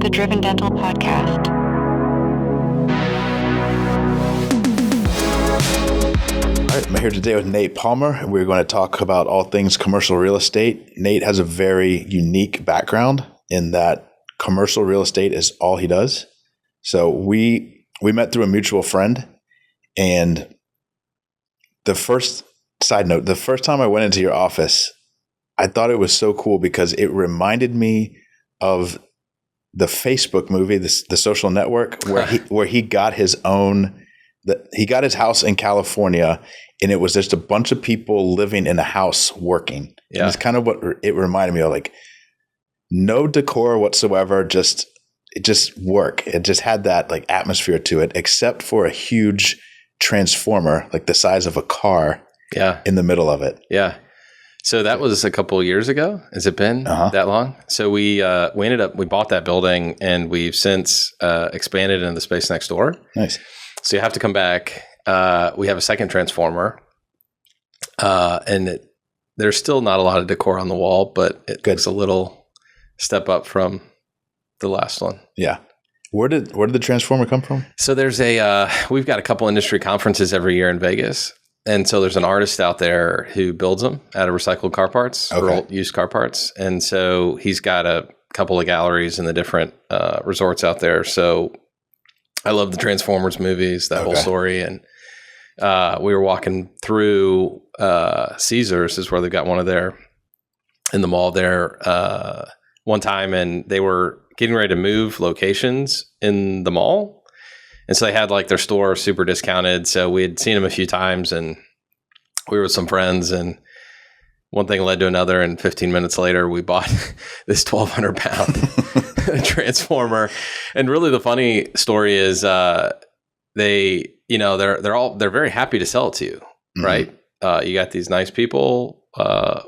the Driven Dental Podcast. All right, I'm here today with Nate Palmer, and we're going to talk about all things commercial real estate. Nate has a very unique background in that commercial real estate is all he does. So we met through a mutual friend, and the first time I went into your office, I thought it was so cool because it reminded me of the Facebook movie, the Social Network, where he got his own. He got his house in California, and it was just a bunch of people living in a house working. Yeah. And it's kind of what it reminded me of, like no decor whatsoever, just work. It just had that like atmosphere to it, except for a huge transformer, like the size of a car, in the middle of it. Yeah. So that was a couple of years ago. Has it been that long? So we bought that building, and we've since expanded into the space next door. Nice. So you have to come back. We have a second transformer, and there's still not a lot of decor on the wall, but it's a little step up from the last one. Yeah. Where did the transformer come from? So there's we've got a couple industry conferences every year in Vegas. And so there's an artist out there who builds them out of recycled car parts or old used car parts. And so he's got a couple of galleries in the different resorts out there. So I love the Transformers movies, that whole story. And we were walking through Caesars is where they got one of their in the mall there one time, and they were getting ready to move locations in the mall. And so they had like their store super discounted. So we had seen them a few times, and we were with some friends, and one thing led to another. And 15 minutes later, we bought this 1,200 pound transformer. And really the funny story is they're very happy to sell it to you, right? You got these nice people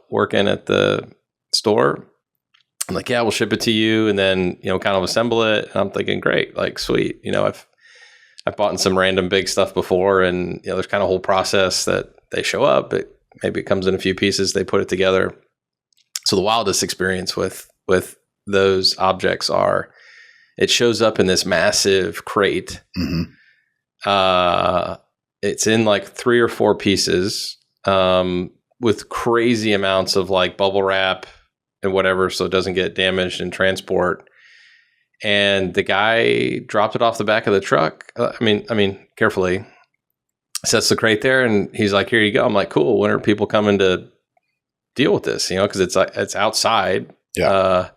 working at the store. I'm like, yeah, we'll ship it to you, and then, kind of assemble it. And I'm thinking, great, like, sweet. I've bought in some random big stuff before, and there's kind of a whole process that they show up. Maybe it comes in a few pieces, they put it together. So the wildest experience with those objects it shows up in this massive crate. It's in like 3 or 4 pieces with crazy amounts of like bubble wrap and whatever, so it doesn't get damaged in transport. And the guy dropped it off the back of the truck. Carefully sets the crate there, and he's like, "Here you go." I'm like, "Cool. When are people coming to deal with this?" Because it's outside. Yeah.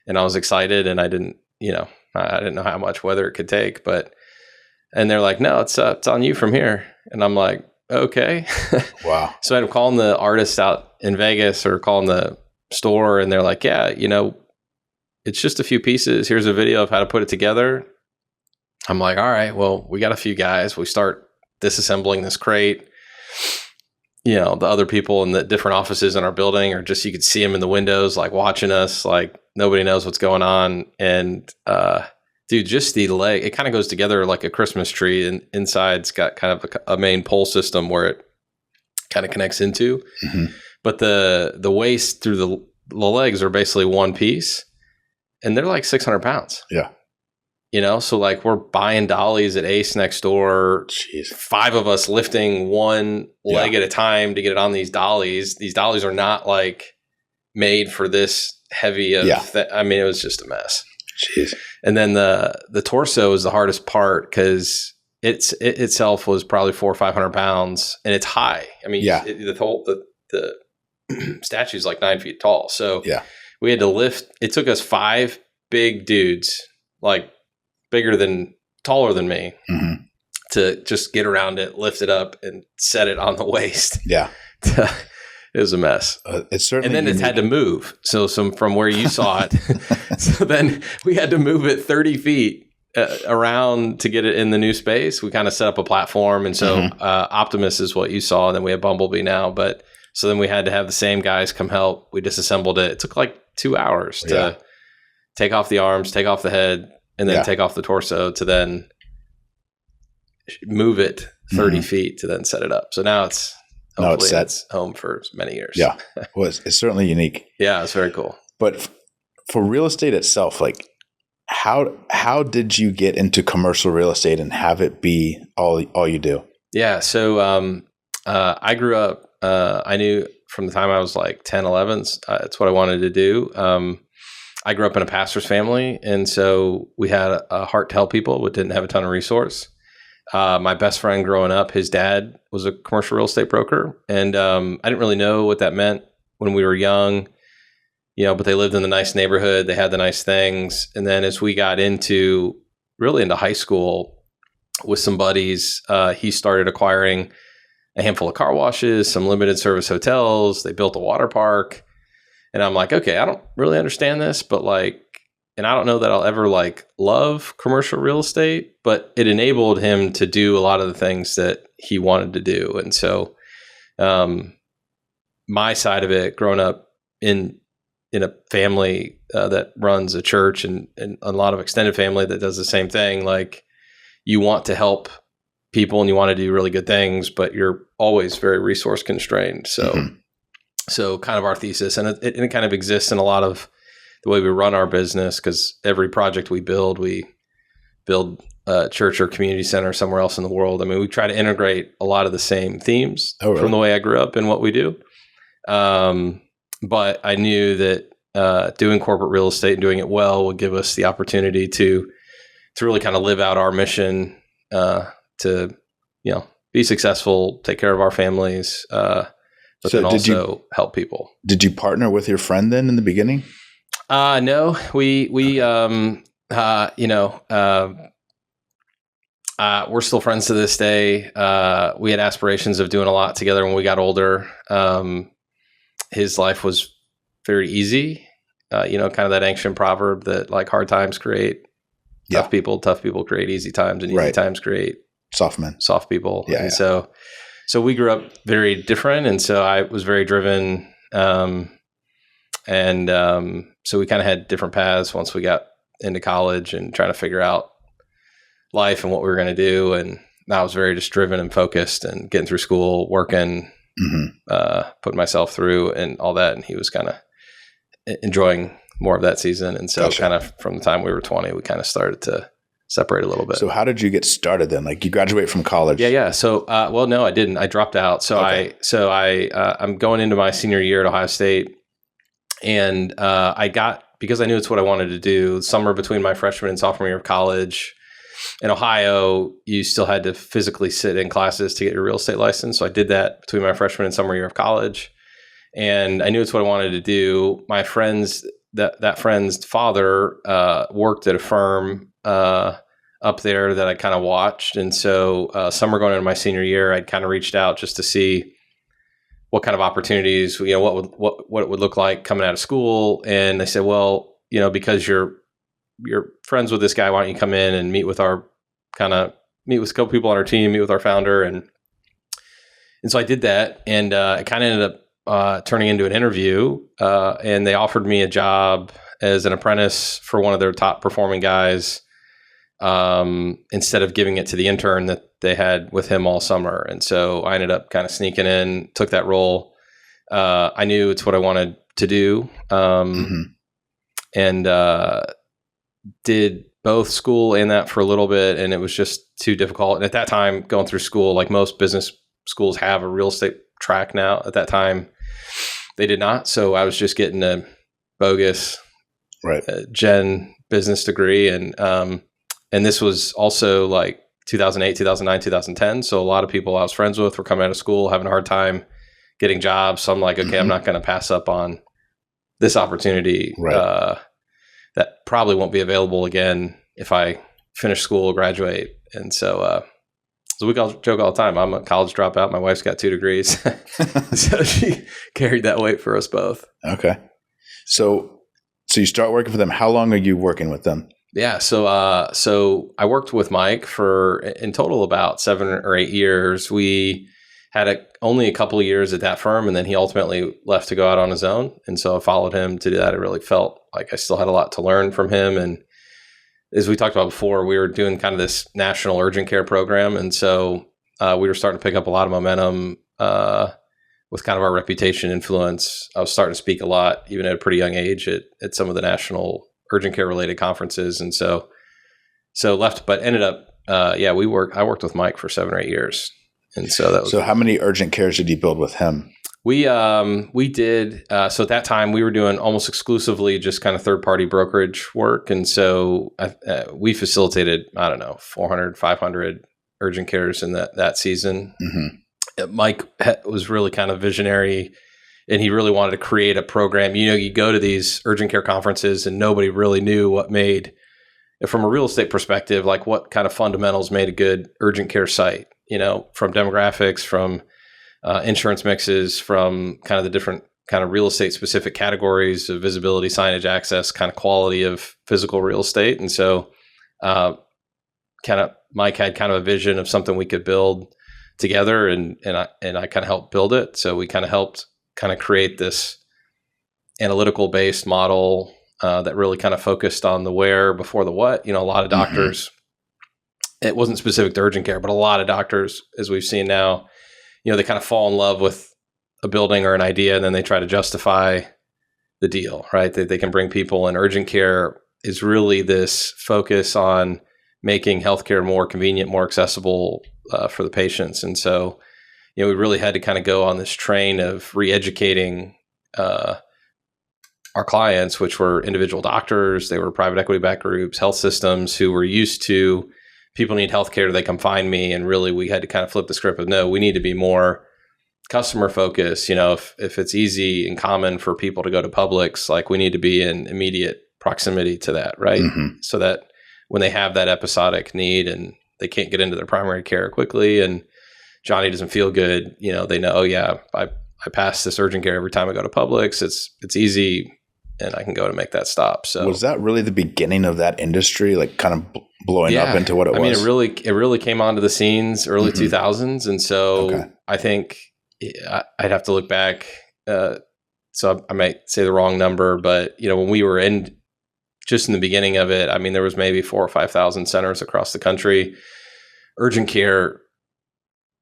And I was excited, and I didn't know how much weather it could take, and they're like, "No, it's on you from here." And I'm like, "Okay." Wow. So I ended up calling the artist out in Vegas, or calling the store, and they're like, "Yeah, it's just a few pieces. Here's a video of how to put it together." I'm like, all right, well, we got a few guys. We start disassembling this crate. The other people in the different offices in our building are just, you could see them in the windows, like watching us, like nobody knows what's going on. And dude, just the leg, it kind of goes together like a Christmas tree, and inside's got kind of a main pole system where it kind of connects into. But the waist through the legs are basically one piece. And they're like 600 pounds. Yeah. So like we're buying dollies at Ace next door. Jeez. 5 of us lifting one leg at a time to get it on these dollies. These dollies are not like made for this heavy of it was just a mess. Jeez. And then the torso is the hardest part, because it itself was probably 400 or 500 pounds, and it's high. The statue's like 9 feet tall. So we had to lift. It took us 5 big dudes, like taller than me, to just get around it, lift it up, and set it on the waist. Yeah. It was a mess. It's certainly, and then it had to move. So from where you saw it, so then we had to move it 30 feet around to get it in the new space. We kind of set up a platform, and so Optimus is what you saw, and then we have Bumblebee now. But so then we had to have the same guys come help. We disassembled it. It took like 2 hours to take off the arms, take off the head, and then take off the torso to then move it 30 feet to then set it up. So now it's set. It's home for many years. Yeah. Well, it's certainly unique. Yeah, it's very cool. But for real estate itself, like, how did you get into commercial real estate and have it be all you do? Yeah. So I grew up, I knew from the time I was like 10, 11, it's what I wanted to do. I grew up in a pastor's family. And so we had a heart to help people, but didn't have a ton of resource. My best friend growing up, his dad was a commercial real estate broker. And I didn't really know what that meant when we were young, but they lived in the nice neighborhood. They had the nice things. And then as we got into high school with some buddies, he started acquiring a handful of car washes, some limited service hotels. They built a water park. And I'm like, okay, I don't really understand this, but and I don't know that I'll ever love commercial real estate, but it enabled him to do a lot of the things that he wanted to do. And so my side of it, growing up in a family that runs a church and a lot of extended family that does the same thing, you want to help people and you want to do really good things, but you're always very resource constrained. So, so kind of our thesis, and it kind of exists in a lot of the way we run our business, because every project we build a church or community center somewhere else in the world. I mean, we try to integrate a lot of the same themes from the way I grew up and what we do. But I knew that doing corporate real estate and doing it well would give us the opportunity to really kind of live out our mission, to be successful, take care of our families, but then also help people. Did you partner with your friend then in the beginning? No, we we're still friends to this day. We had aspirations of doing a lot together when we got older. His life was very easy. Kind of that ancient proverb that hard times create tough people create easy times, and easy times create soft people. Yeah, and so we grew up very different. And so I was very driven. So we kind of had different paths once we got into college and trying to figure out life and what we were going to do. And I was very just driven and focused and getting through school, working, putting myself through and all that. And he was kind of enjoying more of that season. And so kind of from the time we were 20, we kind of started to separate a little bit. So how did you get started then? You graduate from college? Yeah. So, well, no, I didn't. I dropped out. So I'm going into my senior year at Ohio State. And because I knew it's what I wanted to do, summer between my freshman and sophomore year of college in Ohio, you still had to physically sit in classes to get your real estate license. So I did that between my freshman and summer year of college. And I knew it's what I wanted to do. My friends, that friend's father worked at a firm up there that I kind of watched. And so summer going into my senior year, I'd kind of reached out just to see what kind of opportunities, what it would look like coming out of school. And they said, well, because you're friends with this guy, why don't you come in and meet with a couple people on our team, meet with our founder. And so I did that, and it kind of ended up turning into an interview. And they offered me a job as an apprentice for one of their top performing guys, instead of giving it to the intern that they had with him all summer. And so I ended up kind of sneaking in, took that role. I knew it's what I wanted to do. And did both school and that for a little bit. And it was just too difficult. And at that time, going through school, most business schools have a real estate track now. At that time, they did not. So I was just getting a bogus gen business degree. And this was also 2008, 2009, 2010. So a lot of people I was friends with were coming out of school, having a hard time getting jobs. So I'm like, okay, I'm not going to pass up on this opportunity. That probably won't be available again if I finish school, graduate. And so we joke all the time. I'm a college dropout. My wife's got 2 degrees. So she carried that weight for us both. Okay. So you start working for them. How long are you working with them? Yeah. So I worked with Mike for in total about 7 or 8 years. We had only a couple of years at that firm, and then he ultimately left to go out on his own. And so I followed him to do that. I really felt like I still had a lot to learn from him. And as we talked about before, we were doing kind of this national urgent care program. And so we were starting to pick up a lot of momentum with kind of our reputation influence. I was starting to speak a lot, even at a pretty young age, at some of the national urgent care related conferences. And so left, but ended up, I worked with Mike for 7 or 8 years. And so that was. So how many urgent cares did you build with him? We did, so at that time we were doing almost exclusively just kind of third party brokerage work. And so we facilitated, 400, 500 urgent cares in that season. Mm-hmm. Mike was really kind of visionary, and he really wanted to create a program. You go to these urgent care conferences and nobody really knew what made, from a real estate perspective, like what kind of fundamentals made a good urgent care site, from demographics, from insurance mixes, from kind of the different kind of real estate specific categories of visibility, signage, access, kind of quality of physical real estate. And so Mike had kind of a vision of something we could build together, and I kind of helped build it. So we kind of helped kind of create this analytical based model that really kind of focused on the where before the what. A lot of doctors, it wasn't specific to urgent care, but a lot of doctors, as we've seen now, they kind of fall in love with a building or an idea, and then they try to justify the deal, right? They can bring people in. Urgent care is really this focus on making healthcare more convenient, more accessible for the patients. And so, we really had to kind of go on this train of re-educating our clients, which were individual doctors. They were private equity backed groups, health systems who were used to people need healthcare, they come find me. And really we had to kind of flip the script of, no, we need to be more customer focused. If it's easy and common for people to go to Publix, like we need to be in immediate proximity to that, right? Mm-hmm. So that when they have that episodic need and they can't get into their primary care quickly and Johnny doesn't feel good, they know, I pass this urgent care every time I go to Publix. It's easy and I can go to make that stop. So was that really the beginning of that industry, like kind of blowing up into what it was? I mean, it really came onto the scenes early 2000s. And so I think I'd have to look back. So I might say the wrong number, but when we were just in the beginning of it, I mean, there was maybe 4,000 or 5,000 centers across the country. Urgent care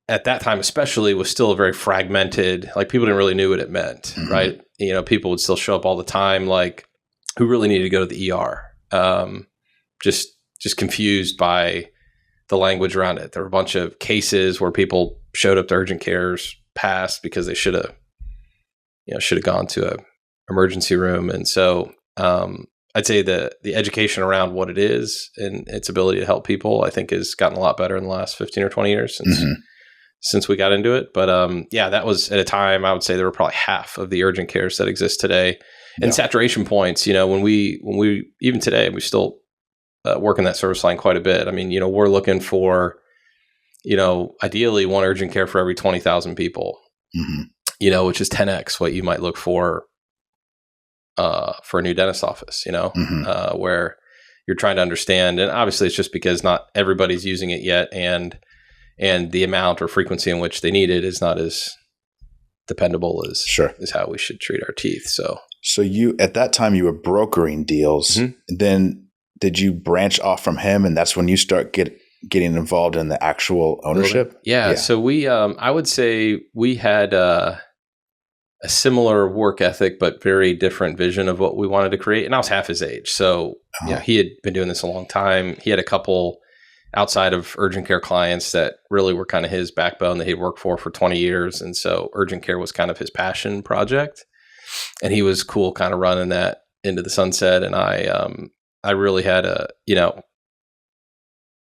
at that time, especially, was still very fragmented. Like people didn't really know what it meant, right? People would still show up all the time, like who really needed to go to the ER, just confused by the language around it. There were a bunch of cases where people showed up to urgent cares past because they should have gone to a emergency room. And so I'd say the education around what it is and its ability to help people, I think, has gotten a lot better in the last 15 or 20 years since we got into it. But that was at a time, I would say there were probably half of the urgent cares that exist today. And saturation points, when we even today, we still work in that service line quite a bit. I mean, we're looking for, ideally one urgent care for every 20,000 people, which is 10x what you might look for a new dentist office, where you're trying to understand. And obviously it's just because not everybody's using it yet. And the amount or frequency in which they need it is not as dependable as is how we should treat our teeth. So you, at that time, you were brokering deals. Then did you branch off from him, and that's when you start getting involved in the actual ownership? Yeah. So we, I would say we had a similar work ethic, but very different vision of what we wanted to create. And I was half his age. So he had been doing this a long time. He had a couple outside of urgent care clients that really were kind of his backbone that he'd worked for 20 years. And so urgent care was kind of his passion project. And he was cool kind of running that into the sunset. And I really had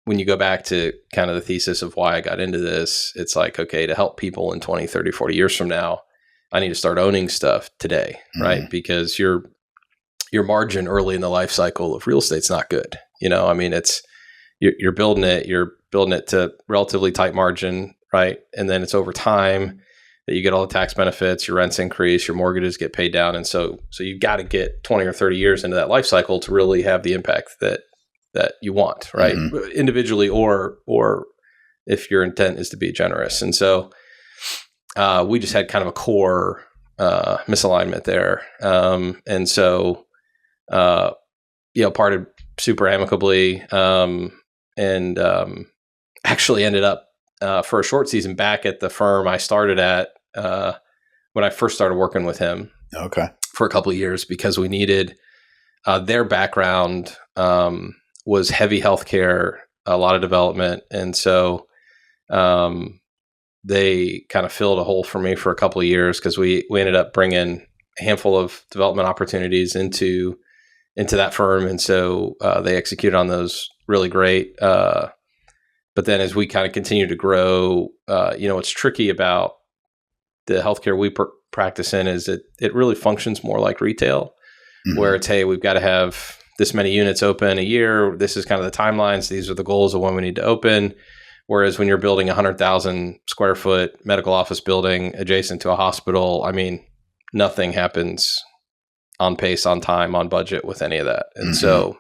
when you go back to kind of the thesis of why I got into this, it's like, okay, to help people in 20, 30, 40 years from now, I need to start owning stuff today, right? Because your margin early in the life cycle of real estate's not good. I mean, you're building it to relatively tight margin, right? And then it's over time that you get all the tax benefits, your rents increase, your mortgages get paid down. And so you got to get 20 or 30 years into that life cycle to really have the impact that you want, right? Individually or if your intent is to be generous. And so we just had kind of a core misalignment there. And so parted super amicably and actually ended up for a short season back at the firm I started at when I first started working with him for a couple of years, because we needed their background was heavy healthcare, a lot of development. And so they kind of filled a hole for me for a couple of years because we ended up bringing a handful of development opportunities into that firm. And so they executed on those really great. But then as we kind of continue to grow, what's tricky about the healthcare we practice in is it really functions more like retail, where it's, hey, we've got to have this many units open a year. This is kind of the timelines. These are the goals of when we need to open. Whereas when you're building a 100,000 square foot medical office building adjacent to a hospital, I mean, nothing happens on pace, on time, on budget with any of that. And so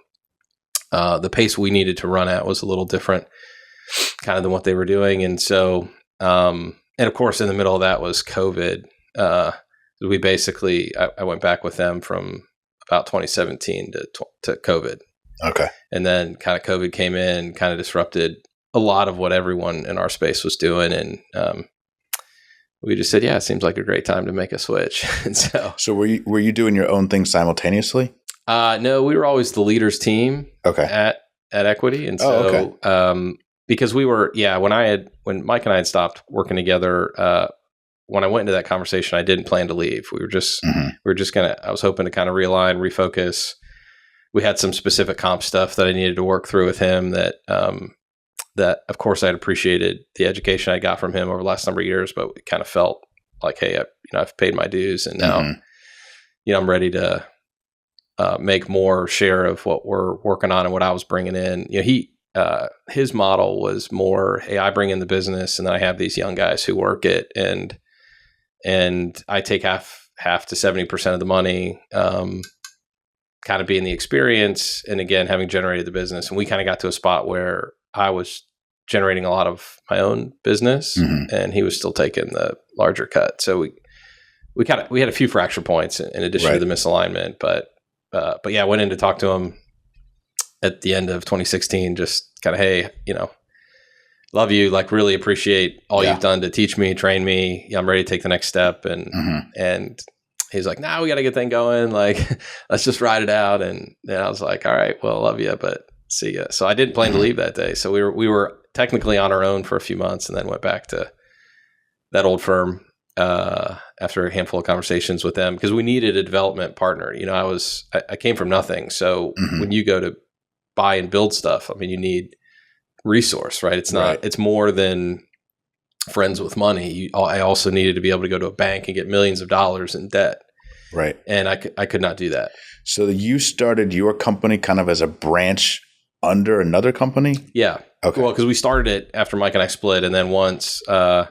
the pace we needed to run at was a little different kind of than what they were doing. And so, and of course, in the middle of that was COVID. We basically, I went back with them from about 2017 to COVID. Okay. And then kind of COVID came in, kind of disrupted a lot of what everyone in our space was doing. And we just said, yeah, it seems like a great time to make a switch. And so were you doing your own thing simultaneously? No, we were always the leaders team at Equity. And so, because we were, when Mike and I had stopped working together, when I went into that conversation, I didn't plan to leave. We were just I was hoping to kind of realign, refocus. We had some specific comp stuff that I needed to work through with him that of course I'd appreciated the education I got from him over the last number of years, but it kind of felt like, hey, I've paid my dues and now, I'm ready to make more share of what we're working on and what I was bringing in. His model was more, hey, I bring in the business and then I have these young guys who work it and I take half to 70% of the money, kind of being the experience. And again, having generated the business. And we kind of got to a spot where I was generating a lot of my own business and he was still taking the larger cut. So we had a few fracture points in addition to the misalignment, but yeah, I went in to talk to him at the end of 2016, just kind of, hey, love you, like really appreciate all you've done to teach me, train me. I'm ready to take the next step. And he's like, nah, we got to get thing going. Like, let's just ride it out. And I was like, all right, well, love you, but see ya. So I didn't plan to leave that day. So we were technically on our own for a few months and then went back to that old firm after a handful of conversations with them because we needed a development partner. I came from nothing. So when you go to buy and build stuff, I mean, you need resource, right? It's not, it's more than friends with money. I also needed to be able to go to a bank and get millions of dollars in debt. Right. And I could not do that. So you started your company kind of as a branch under another company? Yeah. Okay. Well, because we started it after Mike and I split. And then once I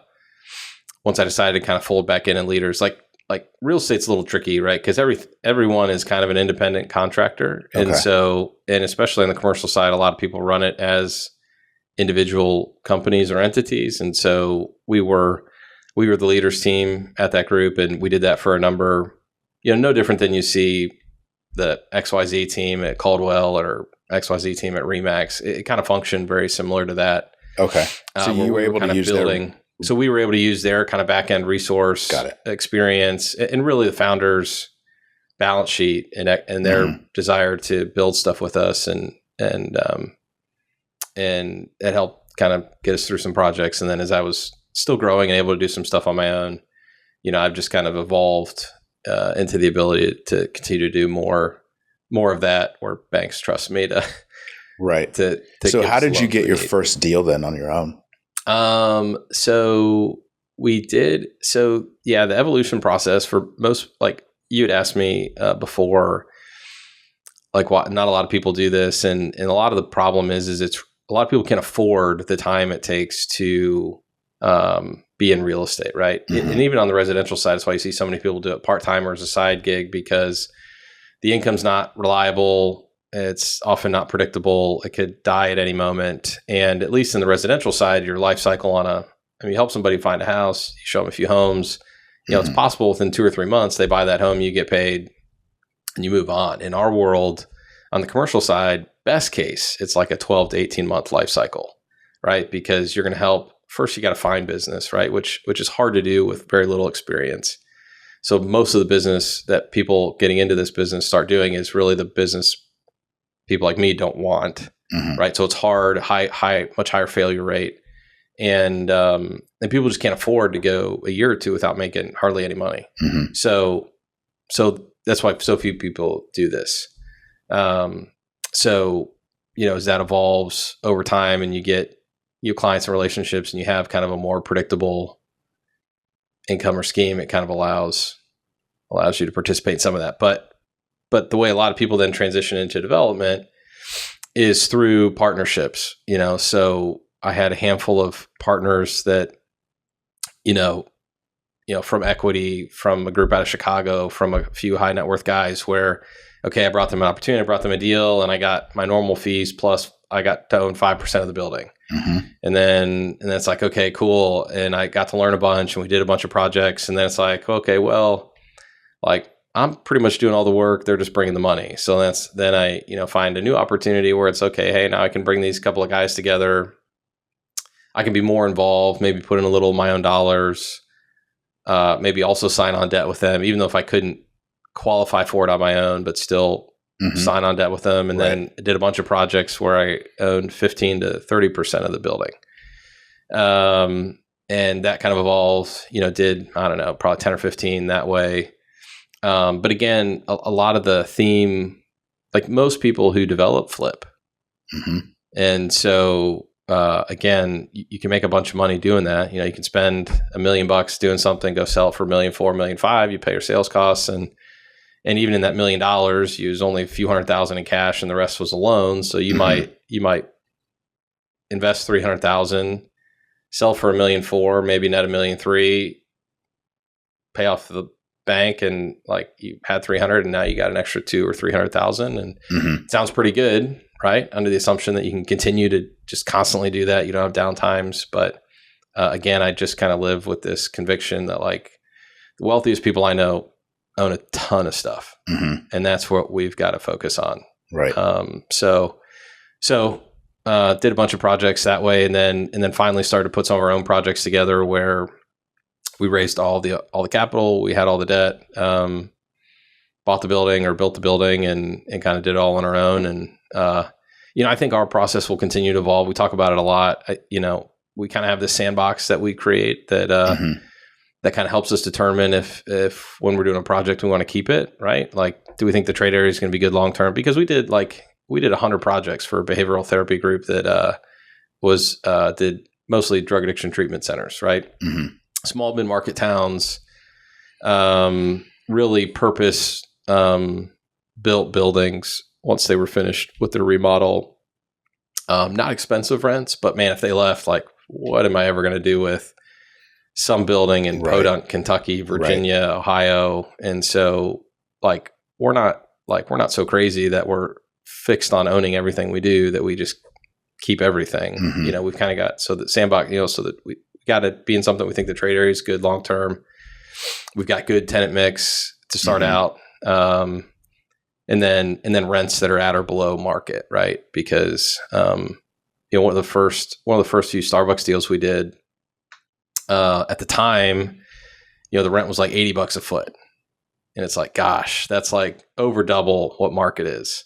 decided to kind of fold back in and leaders, like real estate's a little tricky, right? Because everyone is kind of an independent contractor. And and especially on the commercial side, a lot of people run it as individual companies or entities. And so we were the leaders team at that group. And we did that for a number, no different than you see the XYZ team at Caldwell or XYZ team at Remax. It kind of functioned very similar to that. Okay. So you were able to use So we were able to use their kind of back-end resource experience and really the founders' balance sheet and their desire to build stuff with us and it helped kind of get us through some projects. And then as I was still growing and able to do some stuff on my own, I've just kind of evolved into the ability to continue to do more of that where banks trust me to. Right. So how did you get your first deal then on your own? So we did. So yeah, the evolution process for most, like you had asked me before, like why not a lot of people do this. And a lot of the problem is it's a lot of people can't afford the time it takes to, be in real estate. Right. And even on the residential side, that's why you see so many people do it part-time or as a side gig because the income's not reliable. It's often not predictable. It could die at any moment. And at least in the residential side, your life cycle you help somebody find a house, you show them a few homes, it's possible within 2 or 3 months, they buy that home, you get paid and you move on. In our world, on the commercial side, best case, it's like a 12 to 18 month life cycle, right? Because you're going to help first, you got to find business, right? Which is hard to do with very little experience. So most of the business that people getting into this business start doing is really the business people like me don't want, right? So it's hard, much higher failure rate. And people just can't afford to go a year or two without making hardly any money. So that's why so few people do this. So, as that evolves over time and you get your clients and relationships and you have kind of a more predictable income or scheme, it kind of allows you to participate in some of that. But the way a lot of people then transition into development is through partnerships, so I had a handful of partners that, from equity, from a group out of Chicago, from a few high net worth guys where, okay, I brought them an opportunity, I brought them a deal, and I got my normal fees plus I got to own 5% of the building. And then it's like, okay, cool. And I got to learn a bunch and we did a bunch of projects. And then it's like, okay, well, like I'm pretty much doing all the work. They're just bringing the money. So then I, find a new opportunity where it's okay. Hey, now I can bring these couple of guys together. I can be more involved, maybe put in a little of my own dollars, maybe also sign on debt with them, even though if I couldn't qualify for it on my own, but still sign on debt with them. And then I did a bunch of projects where I owned 15 to 30% of the building. And that kind of evolved, did, I don't know, probably 10 or 15 that way. But again, a lot of the theme, like most people who develop flip. And so, again, you can make a bunch of money doing that. You can spend $1 million doing something, go sell it for $1.4 million, $1.5 million, you pay your sales costs. And even in that $1 million, you use only a few $100,000 in cash and the rest was a loan. So you might invest $300,000, sell for $1.4 million, maybe net $1.3 million, pay off the bank, and like you had 300 and now you got an extra 200,000 or 300,000, and it sounds pretty good, right? Under the assumption that you can continue to just constantly do that. You don't have downtimes. But again, I just kind of live with this conviction that like the wealthiest people I know own a ton of stuff, and that's what we've got to focus on. Right. So did a bunch of projects that way, and then finally started to put some of our own projects together where we raised all the capital, we had all the debt, bought the building or built the building, and kind of did it all on our own. And I think our process will continue to evolve. We talk about it a lot. We kind of have this sandbox that we create that that kind of helps us determine if when we're doing a project we want to keep it, right? Like, do we think the trade area is going to be good long term? Because we did 100 projects for a behavioral therapy group that did mostly drug addiction treatment centers, right? Small mid-market towns, really purpose built buildings once they were finished with their remodel. Not expensive rents, but man, if they left, like, what am I ever going to do with some building in Podunk, Kentucky, Virginia, Ohio? And so like, we're not so crazy that we're fixed on owning everything we do, that we just keep everything. We've kind of got, so that sandbox, so that we got to be in something we think the trade area is good long term. We've got good tenant mix to start out, and then rents that are at or below market, right? Because one of the first few Starbucks deals we did, at the time, the rent was like $80 a foot, and it's like, gosh, that's like over double what market is.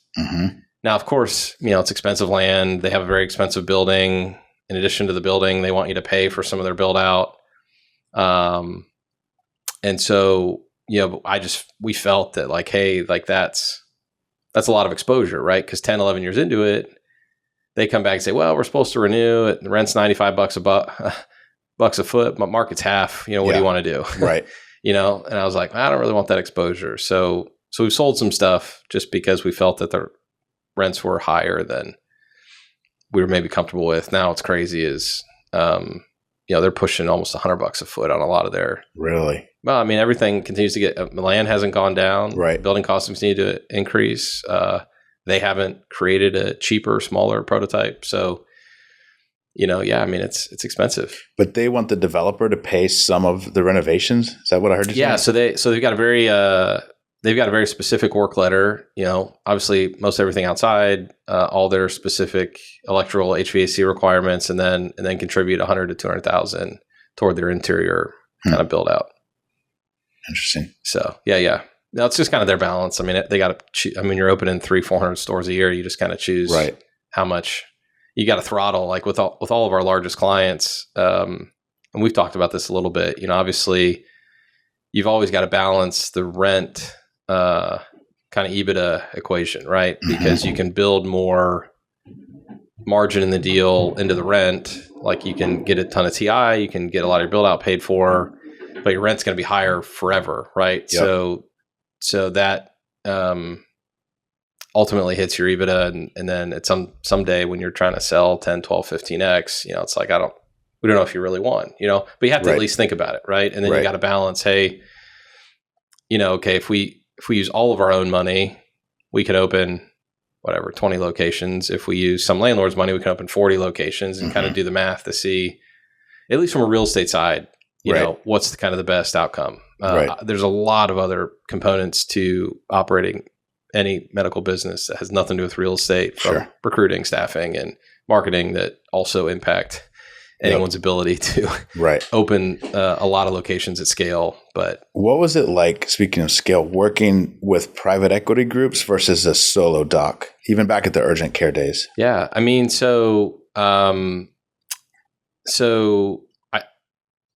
Now, of course, it's expensive land. They have a very expensive building. In addition to the building, they want you to pay for some of their build out. And so, we felt that like, hey, like that's a lot of exposure, right? Because 10, 11 years into it, they come back and say, well, we're supposed to renew it. The rent's $95 bucks a foot, but market's half. What do you want to do? Right. And I was like, I don't really want that exposure. So we sold some stuff just because we felt that the rents were higher than we were maybe comfortable with. Now what's crazy is, they're pushing almost $100 a foot on a lot of their. Really? Well, I mean, everything continues to get, land hasn't gone down. Right. Building costs continue to increase. They haven't created a cheaper, smaller prototype. So, it's expensive. But they want the developer to pay some of the renovations. Is that what I heard you say? Yeah. So they've got a very specific work letter. Obviously most everything outside, all their specific electrical HVAC requirements, and then contribute $100,000 to $200,000 toward their interior kind of build out. Interesting. So yeah. Now it's just kind of their balance. I mean, they got to. I mean, you're opening 300-400 stores a year. You just kind of choose how much you got to throttle. Like with all of our largest clients, and we've talked about this a little bit. You know, obviously, you've always got to balance the rent kind of EBITDA equation, right? Because you can build more margin in the deal into the rent. Like you can get a ton of TI, you can get a lot of your build out paid for, but your rent's going to be higher forever, right? Yep. So that ultimately hits your EBITDA, and then at someday when you're trying to sell 10, 12, 15x, you know, it's like we don't know if you really won, you know, but you have to at least think about it, right? And then you got to balance, hey, you know, okay, if we use all of our own money, we could open 20 locations. If we use some landlord's money, we can open 40 locations and kind of do the math to see, at least from a real estate side, you know, what's the best outcome. There's a lot of other components to operating any medical business that has nothing to do with real estate, from recruiting, staffing, and marketing, that also impact anyone's ability to open a lot of locations at scale. But what was it like, speaking of scale, working with private equity groups versus a solo doc, even back at the urgent care days? Yeah, I mean,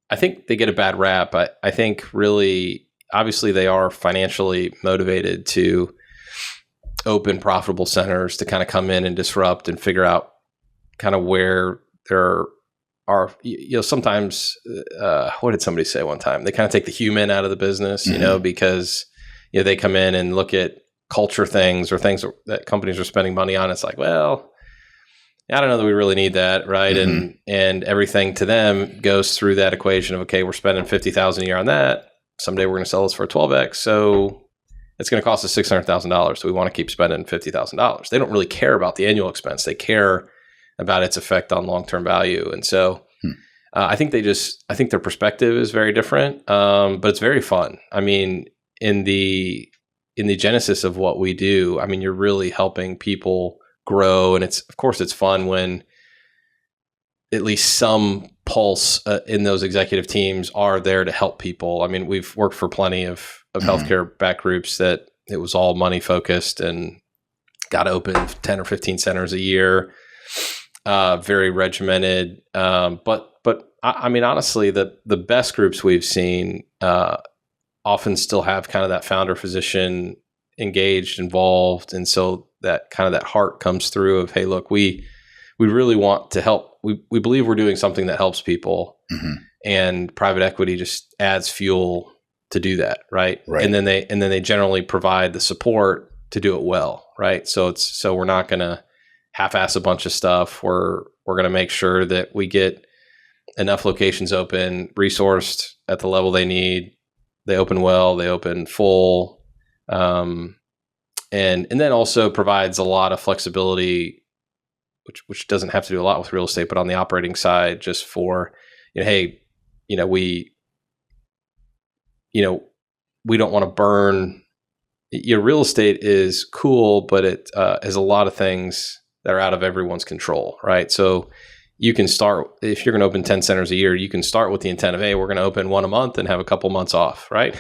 I think they get a bad rap. I think really, obviously, they are financially motivated to open profitable centers to kind of come in and disrupt and figure out kind of where there are, you know, sometimes, what did somebody say one time? They kind of take the human out of the business, you know, because, you know, they come in and look at culture things or things that companies are spending money on. It's like, well, I don't know that we really need that, right? And everything to them goes through that equation of, okay, we're spending $50,000 a year on that. Someday we're going to sell this for a 12x, so it's going to cost us $600,000. So we want to keep spending $50,000. They don't really care about the annual expense. They care about its effect on long-term value. And so I think their perspective is very different, but it's very fun. I mean, in the genesis of what we do, I mean, you're really helping people grow. And of course it's fun when at least some pulse in those executive teams are there to help people. I mean, we've worked for plenty of healthcare back groups that it was all money focused and got to open 10 or 15 centers a year, very regimented. But I mean, honestly, the best groups we've seen often still have kind of that founder physician engaged, involved. And so that kind of that heart comes through of, hey, look, we really want to help. We believe we're doing something that helps people, and private equity just adds fuel to do that. Right. And then they generally provide the support to do it well. Right. So we're not going to half-ass a bunch of stuff. We're going to make sure that we get enough locations open, resourced at the level they need. They open well, they open full. And then also provides a lot of flexibility, which doesn't have to do a lot with real estate, but on the operating side, just for, you know, hey, you know, we don't want to burn. You know, real estate is cool, but it has a lot of things that are out of everyone's control, right? So you can start, if you're going to open 10 centers a year, you can start with the intent of, hey, we're going to open one a month and have a couple months off, right?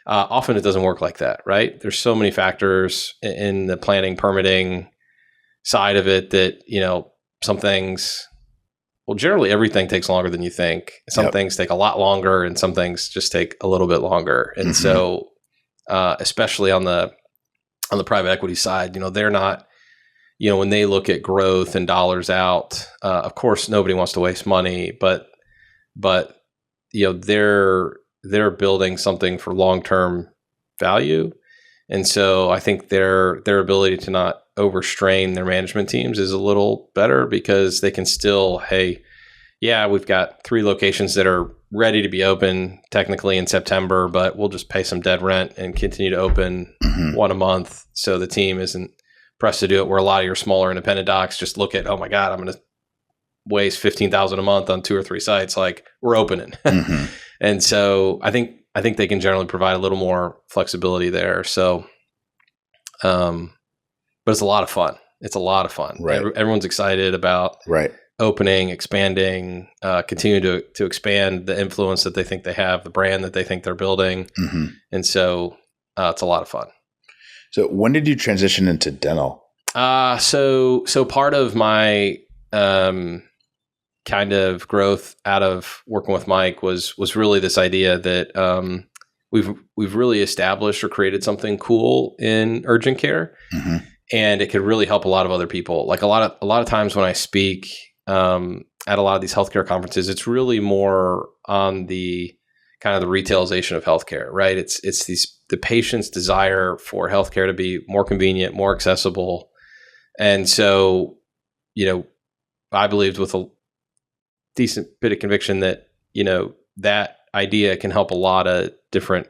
Often it doesn't work like that, right? There's so many factors in the planning, permitting side of it that, you know, some things, well, generally everything takes longer than you think. Some things take a lot longer and some things just take a little bit longer. And so, especially on the private equity side, you know, they're not, you know, when they look at growth and dollars out, of course, nobody wants to waste money, but, you know, they're building something for long-term value. And so I think their ability to not overstrain their management teams is a little better because they can still, hey, yeah, we've got 3 locations that are ready to be open technically in September, but we'll just pay some dead rent and continue to open one a month. So the team isn't pressed to do it, where a lot of your smaller independent docs just look at, oh my God, I'm going to waste $15,000 a month on 2 or 3 sites. Like, we're opening. And so I think they can generally provide a little more flexibility there. So, but it's a lot of fun. It's a lot of fun. Right. Everyone's excited about opening, expanding, continue to expand the influence that they think they have, the brand that they think they're building. Mm-hmm. And so it's a lot of fun. So when did you transition into dental? So part of my kind of growth out of working with Mike was really this idea that we've really established or created something cool in urgent care, mm-hmm. and it could really help a lot of other people. Like a lot of times when I speak at a lot of these healthcare conferences, it's really more on the kind of the retailization of healthcare, right? It's the patient's desire for healthcare to be more convenient, more accessible. And so, I believed with a decent bit of conviction that, that idea can help a lot of different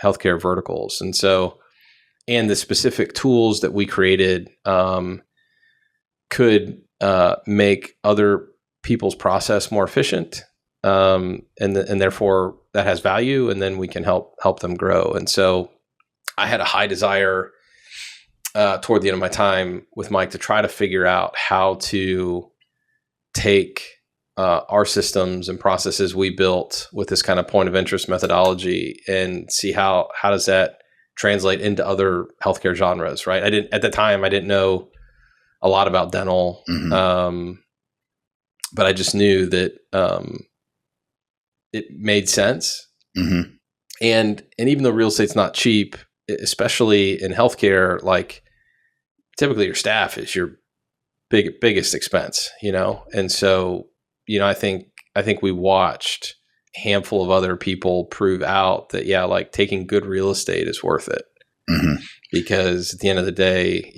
healthcare verticals. And so, and the specific tools that we created could make other people's process more efficient. And therefore that has value, and then we can help them grow. And so I had a high desire toward the end of my time with Mike to try to figure out how to take our systems and processes we built with this kind of point of interest methodology and see how does that translate into other healthcare genres, right? At the time, I didn't know a lot about dental, Mm-hmm. but I just knew that it made sense. Mm-hmm. And even though real estate's not cheap, especially in healthcare, like typically your staff is your biggest expense, And so, I think we watched a handful of other people prove out that, like taking good real estate is worth it. Mm-hmm. Because at the end of the day,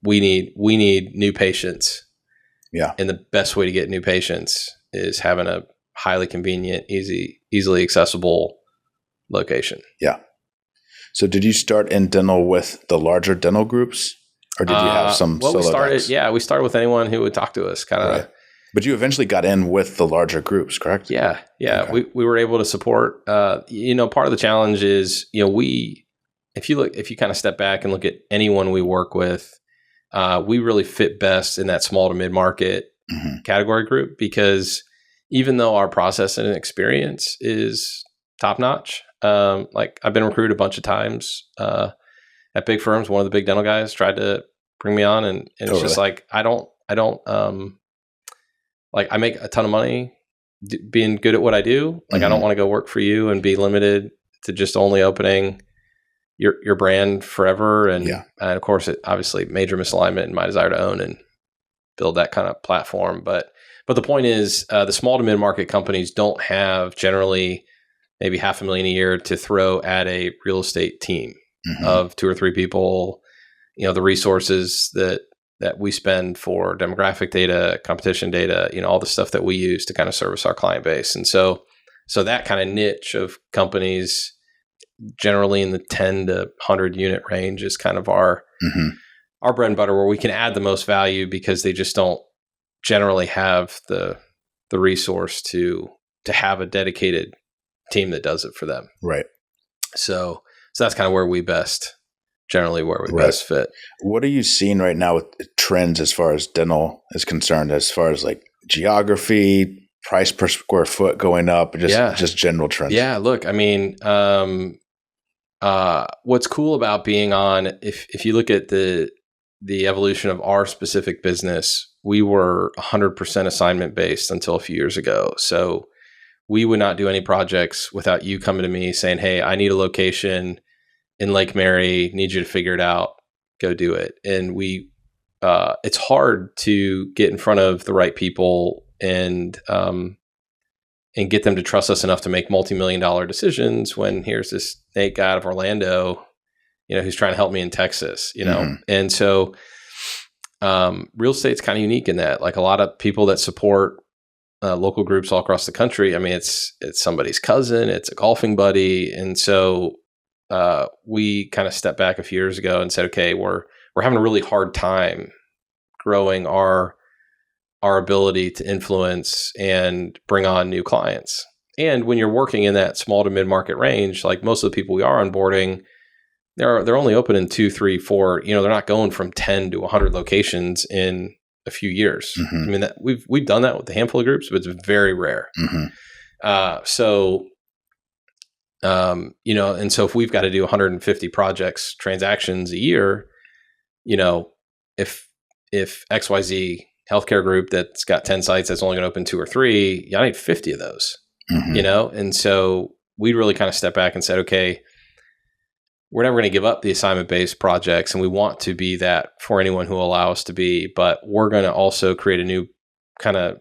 we need new patients. Yeah. And the best way to get new patients is having a highly convenient, easily accessible location. Yeah. So did you start in dental with the larger dental groups, or did you have some solo docs? We started with anyone who would talk to us, kind of. Right. But you eventually got in with the larger groups, correct? Yeah. Okay. We were able to support. Part of the challenge is, if you kind of step back and look at anyone we work with, we really fit best in that small to mid market Mm-hmm. category group, because even though our process and experience is top notch, like I've been recruited a bunch of times at big firms. One of the big dental guys tried to bring me on, and it's just like I don't like I make a ton of money being good at what I do. Like Mm-hmm. I don't want to go work for you and be limited to just only opening your brand forever. And of course, it obviously major misalignment in my desire to own and build that kind of platform. But the point is, the small to mid market companies don't have generally maybe $500,000 a year to throw at a real estate team Mm-hmm. of 2 or 3 people. The resources that we spend for demographic data, competition data, all the stuff that we use to kind of service our client base. And so that kind of niche of companies, generally in the 10 to 100 unit range, is kind of our Mm-hmm. our bread and butter, where we can add the most value because they just don't generally have the resource to have a dedicated team that does it for them. Right. So that's kind of where we best fit. What are you seeing right now with trends as far as dental is concerned, as far as like geography, price per square foot going up, just general trends? Yeah. Look, I mean, what's cool about being on, if you look at the evolution of our specific business, we were 100% assignment based until a few years ago. So we would not do any projects without you coming to me saying, "Hey, I need a location in Lake Mary, need you to figure it out, go do it." And it's hard to get in front of the right people and get them to trust us enough to make multi-million-dollar decisions when here's this Nate guy out of Orlando, who's trying to help me in Texas, Mm-hmm. And so real estate's kind of unique in that, like a lot of people that support local groups all across the country, I mean, it's somebody's cousin, it's a golfing buddy. And so we kind of stepped back a few years ago and said, okay, we're having a really hard time growing our ability to influence and bring on new clients. And when you're working in that small to mid-market range, like most of the people we are onboarding, they're only open in 2, 3, 4, they're not going from 10 to 100 locations in a few years. Mm-hmm. I mean, that we've done that with a handful of groups, but it's very rare. Mm-hmm. And so if we've got to do 150 transactions a year, if XYZ healthcare group that's got 10 sites that's only going to open 2 or 3, I need 50 of those, Mm-hmm. And so we really kind of stepped back and said, okay, we're never going to give up the assignment-based projects, and we want to be that for anyone who will allow us to be, but we're going to also create a new kind of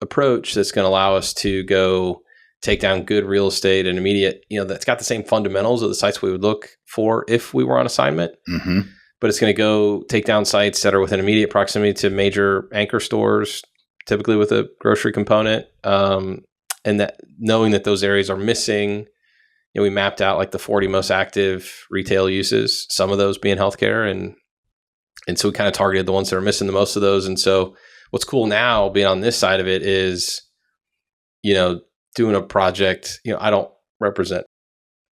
approach that's going to allow us to go take down good real estate and immediate, that's got the same fundamentals of the sites we would look for if we were on assignment. Mm-hmm. But it's going to go take down sites that are within immediate proximity to major anchor stores, typically with a grocery component. And that knowing that those areas are missing, we mapped out like the 40 most active retail uses, some of those being healthcare. And so we kind of targeted the ones that are missing the most of those. And so what's cool now being on this side of it is, doing a project, I don't represent,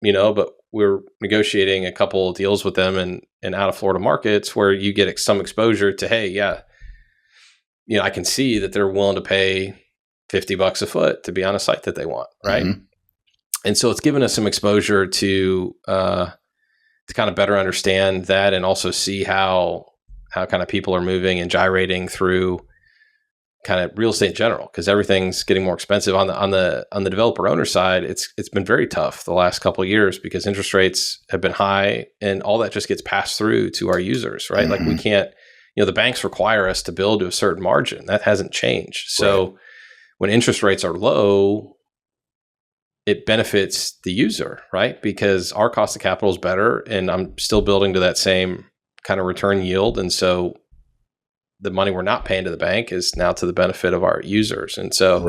but we're negotiating a couple of deals with them and out of Florida markets where you get some exposure to, hey, yeah, I can see that they're willing to pay $50 a foot to be on a site that they want. Right. Mm-hmm. And so it's given us some exposure to kind of better understand that and also see how kind of people are moving and gyrating through kind of real estate in general, because everything's getting more expensive on the developer owner side. It's been very tough the last couple of years because interest rates have been high and all that just gets passed through to our users, right? Mm-hmm. Like we can't, the banks require us to build to a certain margin. That hasn't changed. So when interest rates are low, it benefits the user, right? Because our cost of capital is better and I'm still building to that same kind of return yield. And so the money we're not paying to the bank is now to the benefit of our users. And so,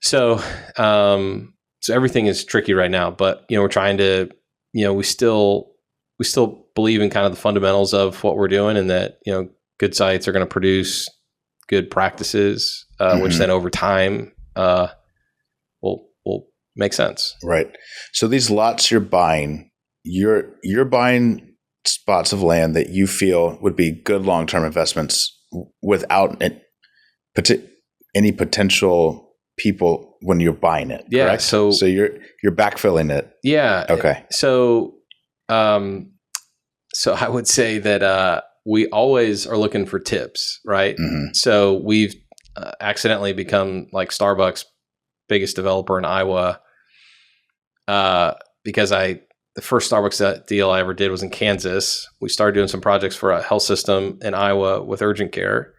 so everything is tricky right now, but, we're trying to, we still believe in kind of the fundamentals of what we're doing and that, good sites are going to produce good practices, which then over time, will make sense. Right. So these lots you're buying, you're buying spots of land that you feel would be good long-term investments without any potential people when you're buying it. Yeah. Correct? So you're backfilling it. Yeah. Okay. So I would say that we always are looking for tips, right? Mm-hmm. So we've accidentally become like Starbucks' biggest developer in Iowa because the first Starbucks deal I ever did was in Kansas. We started doing some projects for a health system in Iowa with urgent care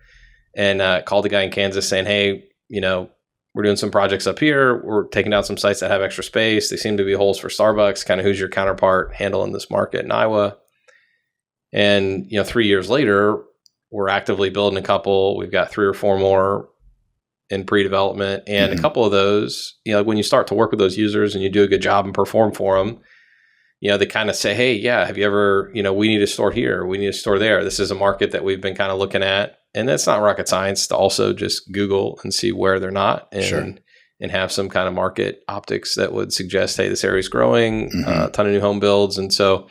and called the guy in Kansas saying, hey, we're doing some projects up here. We're taking down some sites that have extra space. They seem to be holes for Starbucks. Kind of who's your counterpart handling this market in Iowa? And, 3 years later, we're actively building a couple. We've got 3 or 4 more in pre-development. And a couple of those, when you start to work with those users and you do a good job and perform for them, they kind of say, hey, yeah, have you ever, we need a store here. We need a store there. This is a market that we've been kind of looking at. And that's not rocket science to also just Google and see where they're not and have some kind of market optics that would suggest, hey, this area is growing, a ton of new home builds. And so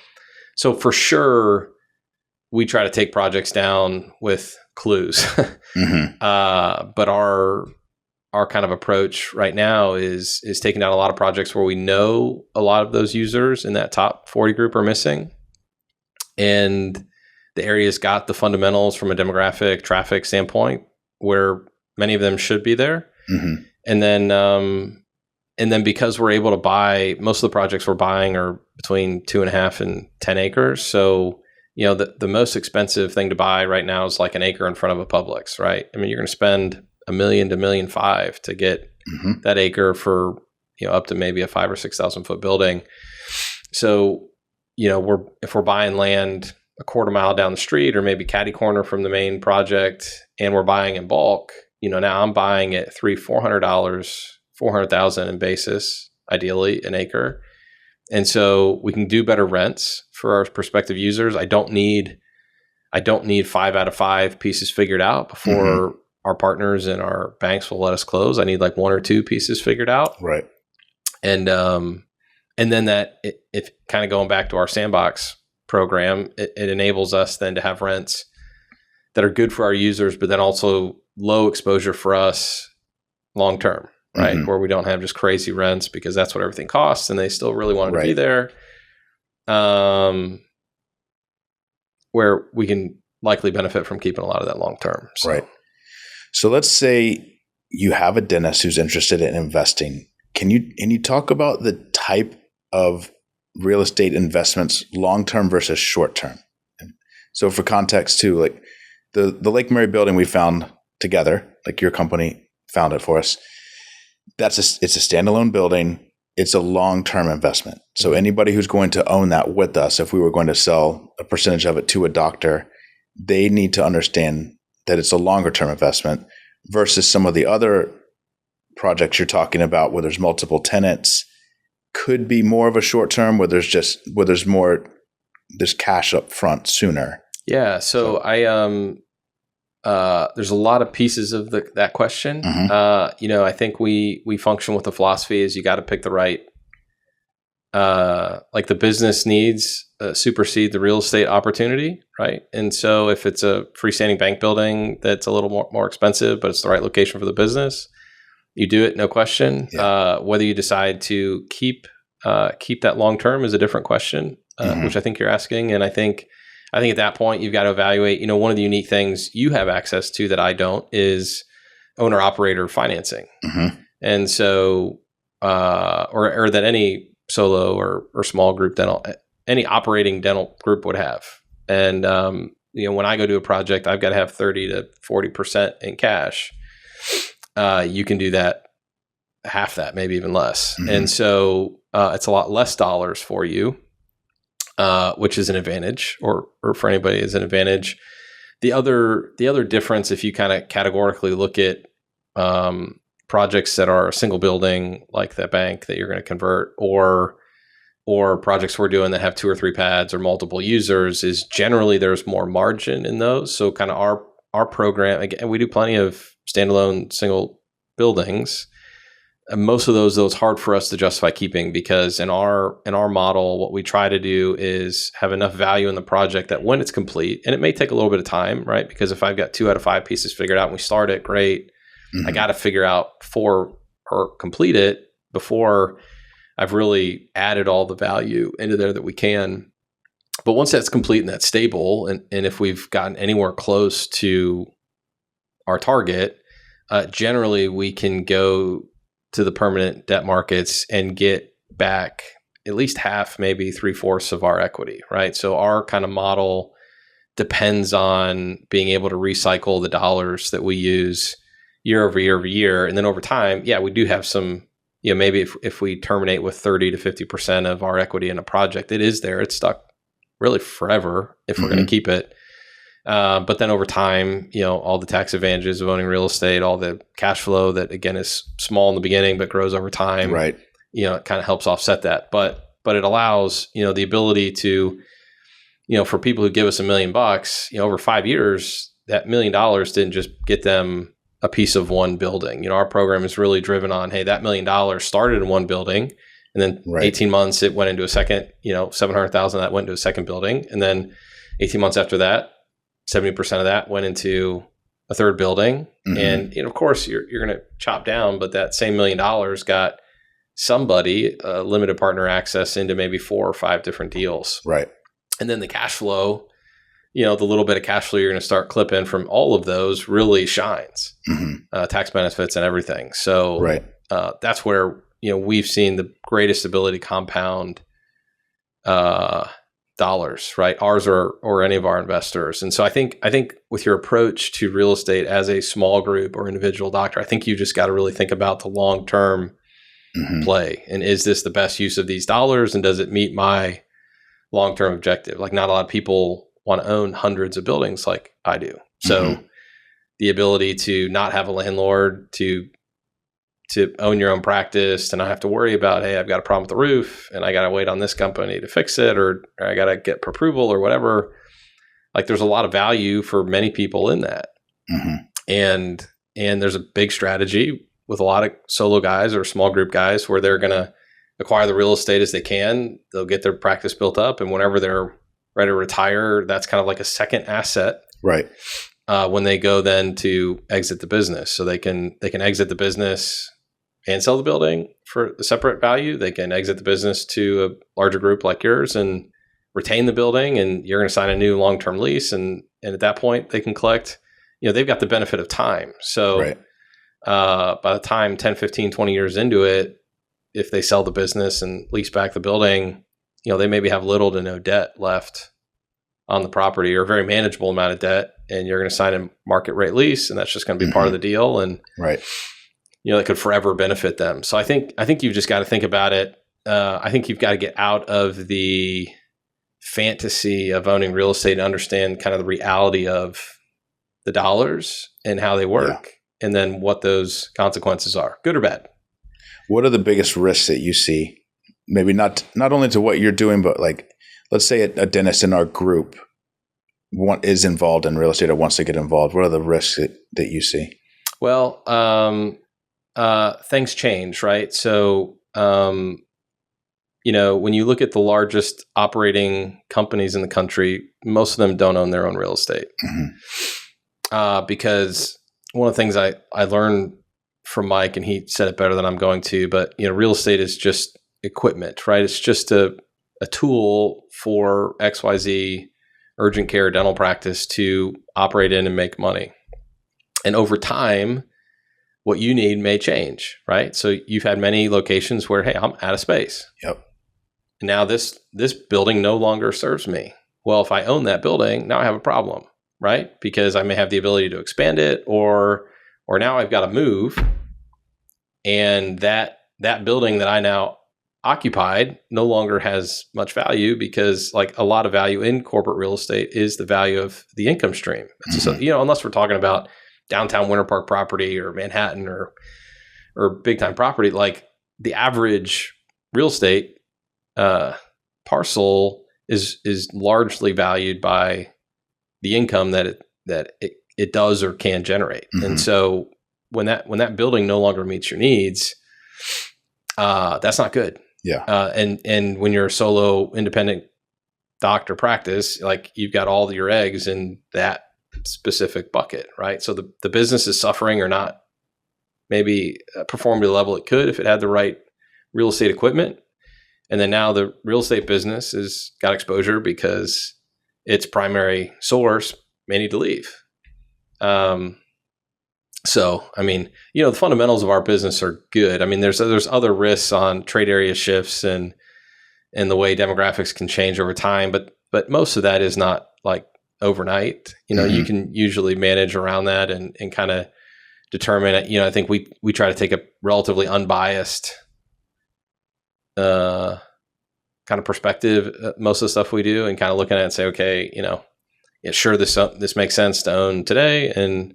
for sure, we try to take projects down with clues. But our kind of approach right now is taking down a lot of projects where we know a lot of those users in that top 40 group are missing. And the area's got the fundamentals from a demographic, traffic standpoint where many of them should be there. Mm-hmm. And then because we're able to buy, most of the projects we're buying are between 2.5 and 10 acres. So, the most expensive thing to buy right now is like an acre in front of a Publix, right? I mean, you're going to spend $1 million to $1.5 million to get that acre for, up to maybe a 5,000 or 6,000 foot building. So, if we're buying land a quarter mile down the street or maybe catty corner from the main project and we're buying in bulk, now I'm buying at $400, $400,000 in basis, ideally an acre. And so we can do better rents for our prospective users. I don't need 5 out of 5 pieces figured out before our partners and our banks will let us close. I need like 1 or 2 pieces figured out. Right. And then if kind of going back to our sandbox program, it enables us then to have rents that are good for our users, but then also low exposure for us long term, right? Where we don't have just crazy rents because that's what everything costs and they still really want to be there. Where we can likely benefit from keeping a lot of that long term. So. Right. So let's say you have a dentist who's interested in investing. Can you talk about the type of real estate investments, long term versus short term? So for context too, like the Lake Mary building we found together, like your company found it for us. It's a standalone building. It's a long-term investment. So anybody who's going to own that with us, if we were going to sell a percentage of it to a doctor, they need to understand that it's a longer-term investment versus some of the other projects you're talking about where there's multiple tenants could be more of a short-term where there's cash up front sooner. Yeah. So there's a lot of pieces of that question. I think we function with the philosophy is you got to pick the right, like the business needs supersede the real estate opportunity, right? And so if it's a freestanding bank building that's a little more expensive, but it's the right location for the business, you do it, no question. Yeah. Whether you decide to keep that long term is a different question, which I think you're asking, and I think at that point, you've got to evaluate, one of the unique things you have access to that I don't is owner-operator financing. And so, or that any solo or small group any operating dental group would have. And, when I go to a project, I've got to have 30 to 40% in cash. You can do that, half that, maybe even less. And so it's a lot less dollars for you. Which is an advantage, or for anybody is an advantage. The other difference, if you kind of categorically look at projects that are a single building, like that bank that you're going to convert, or projects we're doing that have 2 or 3 pads or multiple users, is generally there's more margin in those. So kind of our program, again, we do plenty of standalone single buildings. And most of those, though, it's hard for us to justify keeping because in our model, what we try to do is have enough value in the project that when it's complete, and it may take a little bit of time, right? Because if I've got 2 out of 5 pieces figured out and we start it, great. I got to figure out 4 or complete it before I've really added all the value into there that we can. But once that's complete and that's stable, and if we've gotten anywhere close to our target, generally we can go to the permanent debt markets and get back at least half, maybe 3/4 of our equity, right? So our kind of model depends on being able to recycle the dollars that we use year over year over year. And then over time, yeah, we do have some, maybe if we terminate with 30 to 50% of our equity in a project, it is there. It's stuck really forever if we're going to keep it. But then over time, all the tax advantages of owning real estate, all the cash flow that again is small in the beginning, but grows over time, right? It kind of helps offset that. But it allows, the ability to, for people who give us $1 million, over 5 years, that $1 million didn't just get them a piece of one building. Our program is really driven on, hey, that $1 million started in one building, and then 18 months it went into a second, $700,000 that went into a second building, and then 18 months after that, 70% of that went into a third building. And, of course, you're going to chop down, but that same $1 million got somebody limited partner access into maybe 4 or 5 different deals. Right. And then the cash flow, the little bit of cash flow you're going to start clipping from all of those really shines, tax benefits and everything. So that's where, we've seen the greatest ability to compound dollars, right? Ours or any of our investors. And so I think with your approach to real estate as a small group or individual doctor, I think you just got to really think about the long-term play. And is this the best use of these dollars? And does it meet my long-term objective? Like not a lot of people want to own hundreds of buildings like I do. So the ability to not have a landlord, to own your own practice, to not have to worry about, hey, I've got a problem with the roof and I got to wait on this company to fix it, or I got to get approval or whatever. Like there's a lot of value for many people in that. And there's a big strategy with a lot of solo guys or small group guys where they're going to acquire the real estate as they can. They'll get their practice built up, and whenever they're ready to retire, that's kind of like a second asset. Right. when they go then to exit the business. So they can exit the business and sell the building for a separate value. They can exit the business to a larger group like yours and retain the building, and you're going to sign a new long-term lease. And at that point they can collect, they've got the benefit of time. So Right. By the time 10, 15, 20 years into it, if they sell the business and lease back the building, they maybe have little to no debt left on the property, or a very manageable amount of debt, and you're going to sign a market rate lease, and that's just going to be part of the deal. And, right. That could forever benefit them. So I think you've just got to think about it. I think you've got to get out of the fantasy of owning real estate and understand kind of the reality of the dollars and how they work, and then what those consequences are, good or bad. What are the biggest risks that you see? Maybe not only to what you're doing, but like, let's say a dentist in our group is involved in real estate or wants to get involved. What are the risks that you see? Well, things change, right? So, when you look at the largest operating companies in the country, most of them don't own their own real estate. Because one of the things I learned from Mike, and he said it better than I'm going to, but real estate is just equipment, right? It's just a tool for XYZ urgent care dental practice to operate in and make money. And over time, what you need may change, right? So you've had many locations where, hey, I'm out of space. Yep. And now this building no longer serves me. Well, if I own that building, now I have a problem, right? Because I may have the ability to expand it, or now I've got to move, and that building that I now occupied no longer has much value, because like a lot of value in corporate real estate is the value of the income stream. So, unless we're talking about downtown Winter Park property or Manhattan or big time property, like the average real estate parcel is largely valued by the income that it does or can generate. And so when that building no longer meets your needs, that's not good. Yeah. And when you're a solo independent doctor practice, like you've got all your eggs in that specific bucket, right? So the business is suffering or not maybe perform to the level it could if it had the right real estate equipment. And then now the real estate business has got exposure because its primary source may need to leave. So, I mean, the fundamentals of our business are good. I mean, there's other risks on trade area shifts and the way demographics can change over time, but most of that is not like overnight. You can usually manage around that and kind of determine it. I think we try to take a relatively unbiased kind of perspective, most of the stuff we do, and kind of looking at it and say, okay, sure, this makes sense to own today, and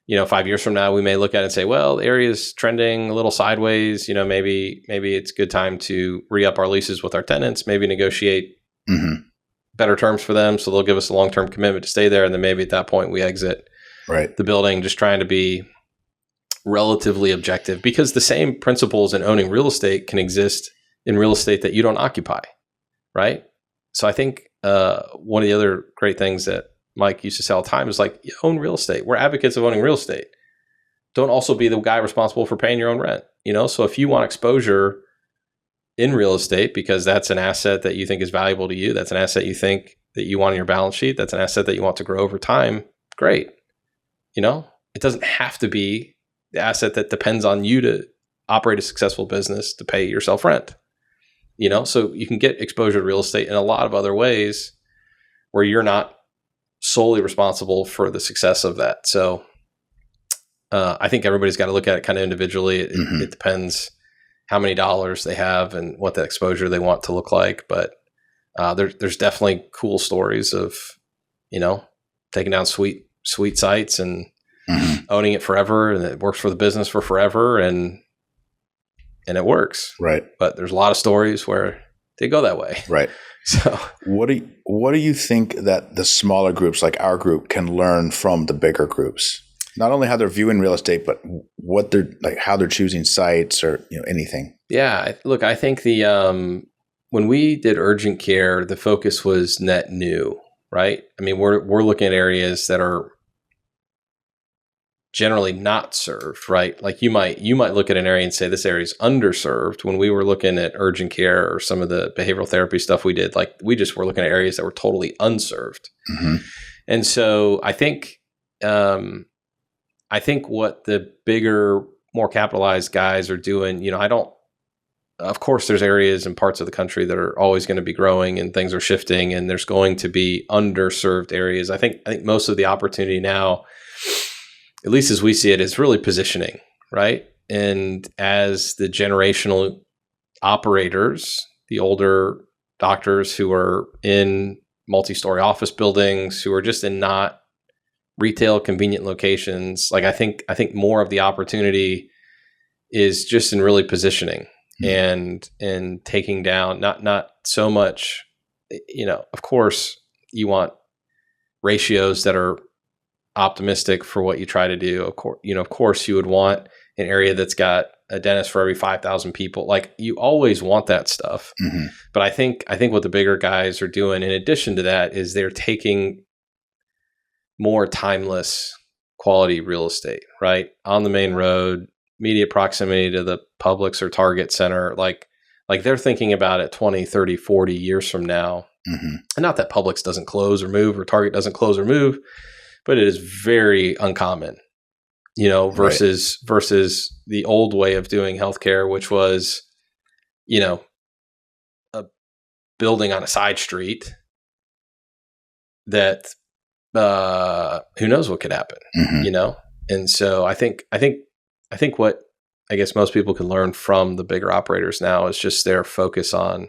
5 years from now, we may look at it and say, well, the area is trending a little sideways. Maybe it's a good time to re-up our leases with our tenants, maybe negotiate better terms for them, so they'll give us a long-term commitment to stay there, and then maybe at that point we exit the building, just trying to be relatively objective, because the same principles in owning real estate can exist in real estate that you don't occupy, right? So I think one of the other great things that Mike used to say all the time is like, you own real estate. We're advocates of owning real estate. Don't also be the guy responsible for paying your own rent. So if you want exposure in real estate because that's an asset that you think is valuable to you, that's an asset you think that you want on your balance sheet, that's an asset that you want to grow over time, great. It doesn't have to be the asset that depends on you to operate a successful business to pay yourself rent. So you can get exposure to real estate in a lot of other ways where you're not solely responsible for the success of that. So I think everybody's got to look at it kind of individually. It depends how many dollars they have and what that exposure they want to look like. But there's definitely cool stories of, taking down sweet sites and owning it forever, and it works for the business for forever, and it works. Right. But there's a lot of stories where they go that way. Right. So what do you think that the smaller groups like our group can learn from the bigger groups? Not only how they're viewing real estate, but what they're like, how they're choosing sites, or anything. Yeah, look, I think when we did urgent care, the focus was net new, right? I mean, we're looking at areas that are generally not served, right? Like you might look at an area and say this area is underserved. When we were looking at urgent care or some of the behavioral therapy stuff we did, like we just were looking at areas that were totally unserved. Mm-hmm. And so I think what the bigger, more capitalized guys are doing, of course there's areas and parts of the country that are always going to be growing and things are shifting and there's going to be underserved areas. I think most of the opportunity now, at least as we see it, is really positioning, right? And as the generational operators, the older doctors who are in multi-story office buildings, who are just in not retail convenient locations, like I think more of the opportunity is just in really positioning and taking down, not so much, of course you want ratios that are optimistic for what you try to do. Of course you would want an area that's got a dentist for every 5,000 people. Like you always want that stuff. Mm-hmm. But I think what the bigger guys are doing in addition to that is they're taking more timeless quality real estate, right? On the main road, immediate proximity to the Publix or Target center. Like they're thinking about it 20, 30, 40 years from now. Mm-hmm. And not that Publix doesn't close or move or Target doesn't close or move, but it is very uncommon, versus the old way of doing healthcare, which was, a building on a side street that who knows what could happen, mm-hmm. And so I think what I guess most people can learn from the bigger operators now is just their focus on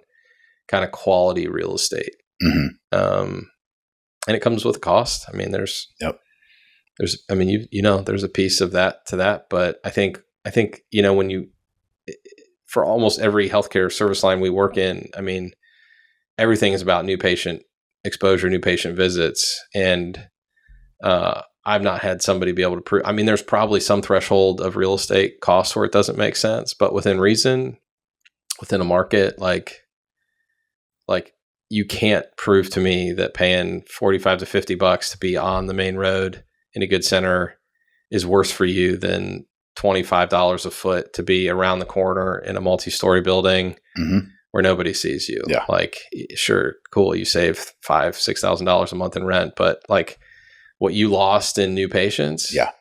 kind of quality real estate. Mm-hmm. And it comes with a cost. I mean, there's a piece of that to that, but I think, for almost every healthcare service line we work in, I mean, everything is about new patient exposure, new patient visits. And, I've not had somebody be able to prove, I mean, there's probably some threshold of real estate costs where it doesn't make sense, but within reason, within a market, like you can't prove to me that paying $45 to $50 to be on the main road in a good center is worse for you than $25 a foot to be around the corner in a multi-story building mm-hmm. where nobody sees you. Yeah. Like, sure, cool, you save $5,000, $6,000 a month in rent, but like what you lost in new patients, yeah,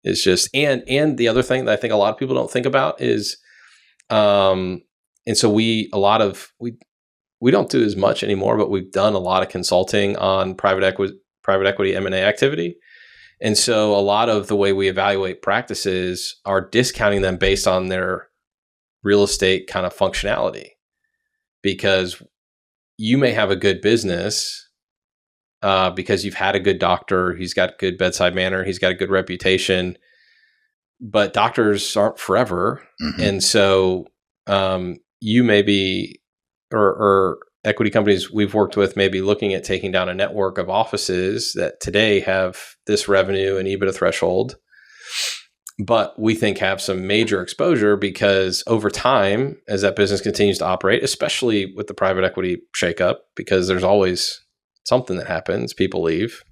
is just and the other thing that I think a lot of people don't think about is, and so we don't do as much anymore, but we've done a lot of consulting on private equity M&A activity. And so a lot of the way we evaluate practices are discounting them based on their real estate kind of functionality, because you may have a good business because you've had a good doctor, he's got good bedside manner, he's got a good reputation, but doctors aren't forever. Mm-hmm. And so you may be, or equity companies we've worked with may be looking at taking down a network of offices that today have this revenue and EBITDA threshold, but we think have some major exposure because over time, as that business continues to operate, especially with the private equity shakeup, because there's always something that happens, people leave,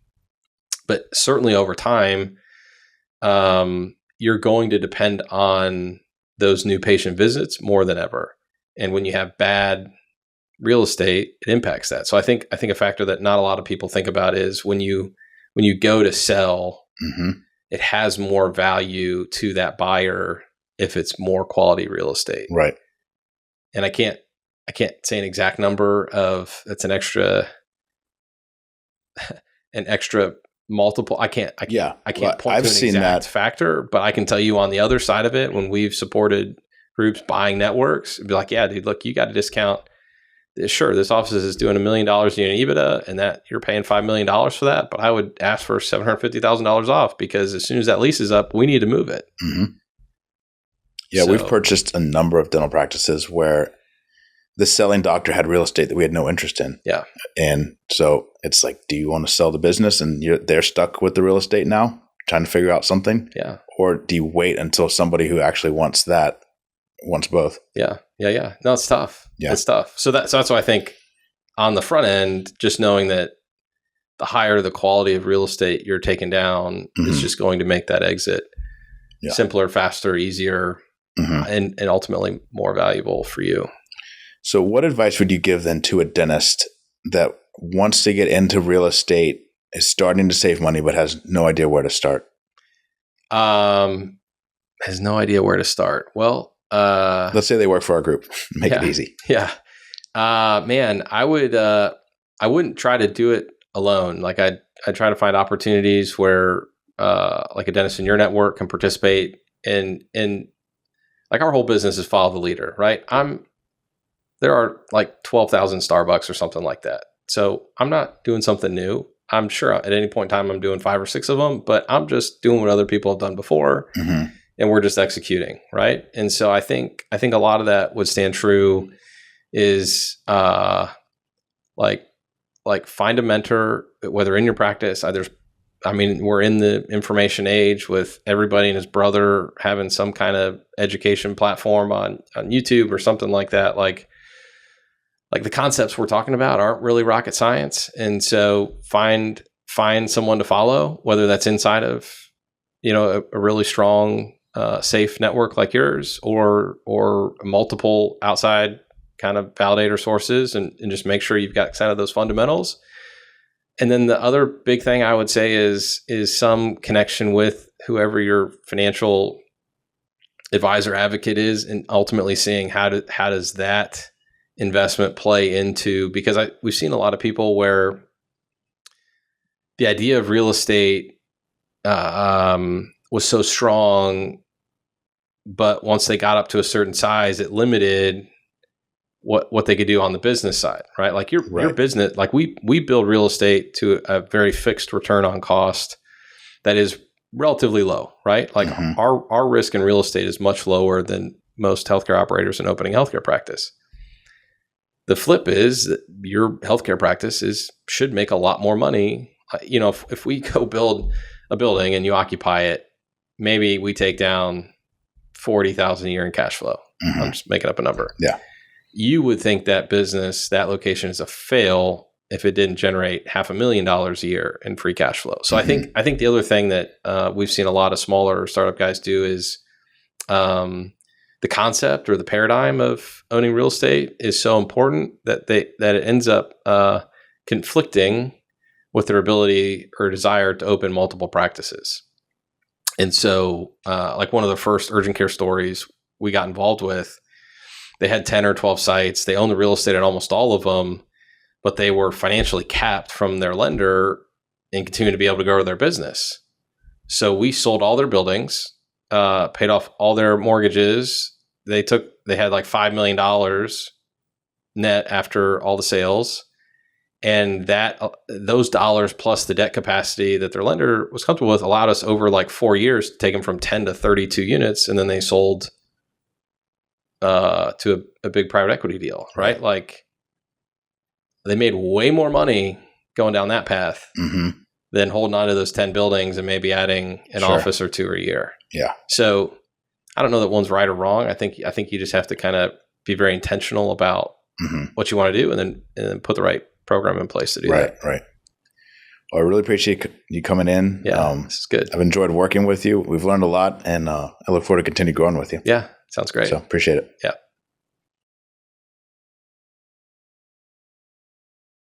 but certainly over time, you're going to depend on those new patient visits more than ever. And when you have bad real estate, it impacts that. So I think a factor that not a lot of people think about is when you go to sell, mm-hmm. it has more value to that buyer if it's more quality real estate. Right. And I can't say an exact number of that's an extra multiple. I can't point to an exact factor, but I can tell you on the other side of it, when we've supported groups buying networks, it'd be like, yeah, dude, look, you got to discount. Sure, this office is doing $1 million in EBITDA, and that you're paying $5 million for that. But I would ask for $750,000 off because as soon as that lease is up, we need to move it. Mm-hmm. Yeah, we've purchased a number of dental practices where the selling doctor had real estate that we had no interest in. Yeah, and so it's like, do you want to sell the business and they're stuck with the real estate now, trying to figure out something? Yeah, or do you wait until somebody who actually wants both? Yeah. No, it's tough. Yeah. It's tough. So that's why I think on the front end, just knowing that the higher the quality of real estate you're taking down is just going to make that exit simpler, faster, easier, and ultimately more valuable for you. So what advice would you give then to a dentist that wants to get into real estate, is starting to save money, but has no idea where to start? Has no idea where to start. Well, let's say they work for our group. Make it easy. Yeah. Man, I wouldn't try to do it alone. Like I'd try to find opportunities where, like a dentist in your network can participate in like our whole business is follow the leader, right? There are like 12,000 Starbucks or something like that. So I'm not doing something new. I'm sure at any point in time I'm doing 5 or 6 of them, but I'm just doing what other people have done before, and we're just executing, right? And so I think a lot of that would stand true is like find a mentor, whether in your practice. We're in the information age with everybody and his brother having some kind of education platform on YouTube or something like that. Like the concepts we're talking about aren't really rocket science. And so find someone to follow, whether that's inside of, a really strong, safe network like yours or multiple outside kind of validator sources, and just make sure you've got kind of those fundamentals. And then the other big thing I would say is some connection with whoever your financial advisor advocate is, and ultimately seeing how does that investment play into, because we've seen a lot of people where the idea of real estate was so strong, but once they got up to a certain size, it limited what they could do on the business side, right? Like your business, like we build real estate to a very fixed return on cost that is relatively low, right? Like our risk in real estate is much lower than most healthcare operators in opening healthcare practice. The flip is that your healthcare practice should make a lot more money. If we go build a building and you occupy it, maybe we take down $40,000 a year in cash flow. I'm just making up a number. Yeah. You would think that business, that location is a fail if it didn't generate $500,000 a year in free cash flow. So I think the other thing that we've seen a lot of smaller startup guys do is the concept or the paradigm of owning real estate is so important that it ends up conflicting with their ability or desire to open multiple practices. And so like one of the first urgent care stories we got involved with, they had 10 or 12 sites. They owned the real estate at almost all of them, but they were financially capped from their lender and continued to be able to grow their business. So we sold all their buildings, paid off all their mortgages. They had like $5 million net after all the sales. And those dollars plus the debt capacity that their lender was comfortable with allowed us over like 4 years to take them from 10 to 32 units. And then they sold to a big private equity deal, right? Like they made way more money going down that path than holding on to those 10 buildings and maybe adding an office or 2 a year. Yeah. So I don't know that one's right or wrong. I think you just have to kind of be very intentional about what you want to do, and then put the right program in place to do that. Right. Well, I really appreciate you coming in. Yeah, this is good. I've enjoyed working with you. We've learned a lot, and I look forward to continue growing with you. Yeah, sounds great. So appreciate it. Yeah.